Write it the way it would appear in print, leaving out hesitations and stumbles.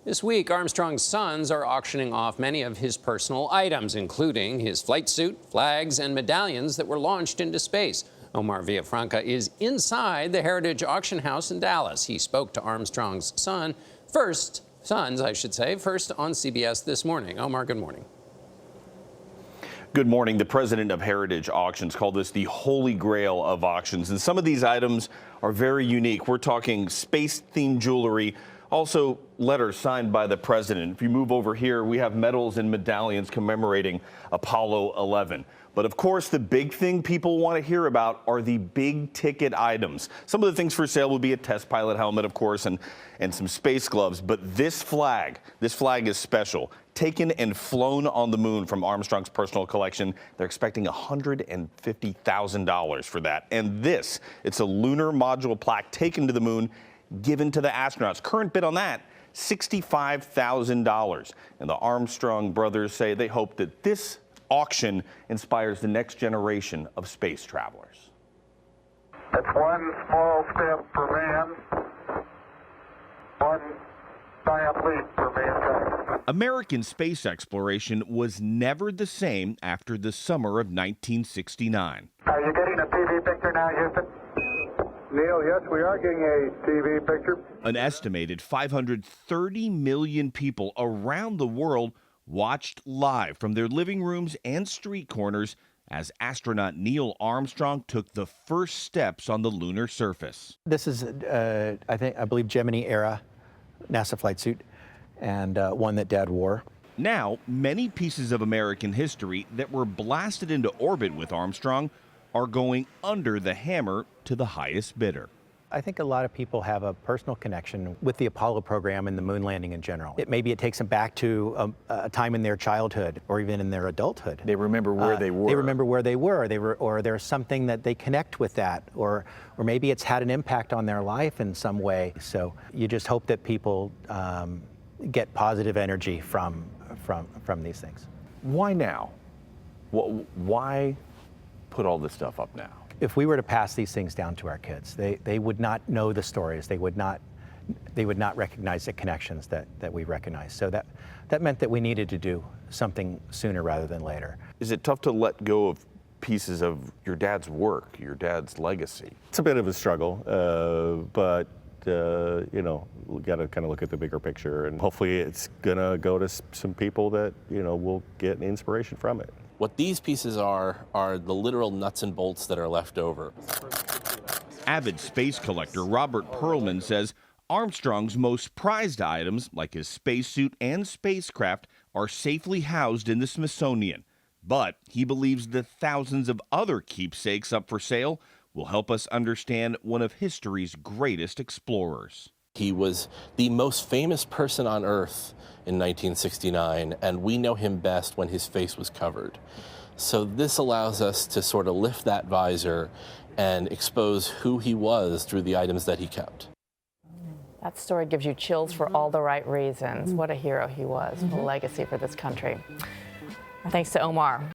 This week, Armstrong's sons are auctioning off many of his personal items, including his flight suit, flags, and medallions that were launched into space. Omar Villafranca is inside the Heritage Auction House in Dallas. He spoke to Armstrong's sons, first on CBS This Morning. Omar, good morning. Good morning. The president of Heritage Auctions called this the holy grail of auctions. And some of these items are very unique. We're talking space-themed jewelry, also letters signed by the president. If you move over here, we have medals and medallions commemorating Apollo 11. But of course, the big thing people want to hear about are the big ticket items. Some of the things for sale will be a test pilot helmet, of course, and some space gloves. But this flag is special. Taken and flown on the moon from Armstrong's personal collection. They're expecting $150,000 for that. And it's a lunar module plaque taken to the moon, given to the astronauts. Current bid on that, $65,000. And the Armstrong brothers say they hope that this auction inspires the next generation of space travelers. It's one small step for man, one giant leap for mankind. American space exploration was never the same after the summer of 1969. Are you getting a TV picture now, Houston? Neil, yes, we are getting a TV picture. An estimated 530 million people around the world watched live from their living rooms and street corners as astronaut Neil Armstrong took the first steps on the lunar surface. This is, I believe, Gemini era NASA flight suit, and one that Dad wore. Now, many pieces of American history that were blasted into orbit with Armstrong are going under the hammer to the highest bidder. I think a lot of people have a personal connection with the Apollo program and the moon landing in general. Maybe it takes them back to a time in their childhood or even in their adulthood. They remember where they were. They remember where they were. Or there's something that they connect with that, or maybe it's had an impact on their life in some way. So you just hope that people get positive energy from these things. Why now? Why put all this stuff up now? If we were to pass these things down to our kids, they would not know the stories. They would not recognize the connections that we recognize. So that meant that we needed to do something sooner rather than later. Is it tough to let go of pieces of your dad's work, your dad's legacy? It's a bit of a struggle, but we got to kind of look at the bigger picture, and hopefully it's gonna go to some people that will get inspiration from it. What these pieces are the literal nuts and bolts that are left over. Avid space collector Robert Perlman says Armstrong's most prized items, like his spacesuit and spacecraft, are safely housed in the Smithsonian. But he believes the thousands of other keepsakes up for sale will help us understand one of history's greatest explorers. He was the most famous person on Earth in 1969, and we know him best when his face was covered. So this allows us to sort of lift that visor and expose who he was through the items that he kept. That story gives you chills for all the right reasons. What a hero he was, what a legacy for this country. Thanks to Omar.